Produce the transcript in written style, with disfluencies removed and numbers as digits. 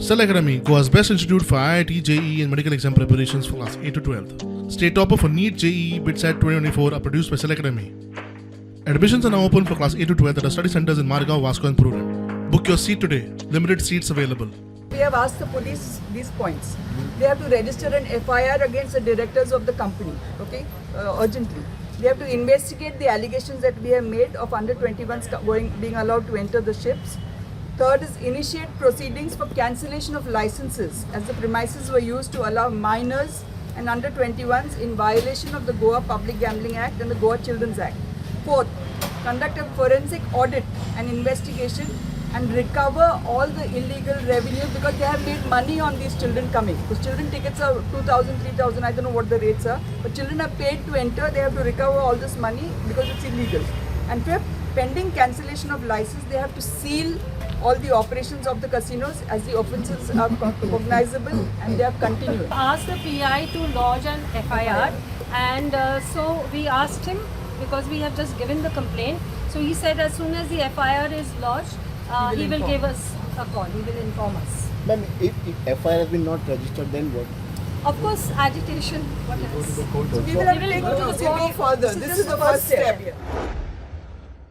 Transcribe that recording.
Cell Academy, Goa's best institute for IIT, JEE and medical exam preparations for class 8 to 12th. State topper for NEET, JEE, BITSAT 2024 are produced by Cell Academy. Admissions are now open for class 8 to 12th at our study centers in Margao, Vasco and Prudent. Book your seat today. Limited seats available. We have asked the police these points. They have to register an FIR against the directors of the company, okay, urgently. They have to investigate the allegations that we have made of under 21s being allowed to enter the ships. Third is initiate proceedings for cancellation of licenses as the premises were used to allow minors and under 21s in violation of the Goa Public Gambling Act and the Goa Children's Act. Fourth, conduct a forensic audit and investigation and recover all the illegal revenue because they have made money on these children coming. Because children tickets are 2,000, 3,000, I don't know what the rates are. But children are paid to enter, they have to recover all this money because it's illegal. And fifth, pending cancellation of license, they have to seal all the operations of the casinos as the offences are cognizable and they have continued. Asked the PI to lodge an FIR and so we asked him because we have just given the complaint. So he said as soon as the FIR is lodged, he will give us a call, he will inform us. Ma'am, if FIR has been not registered, then what? Of course, agitation, what else? So we will have to take it to the city further. This is the first step.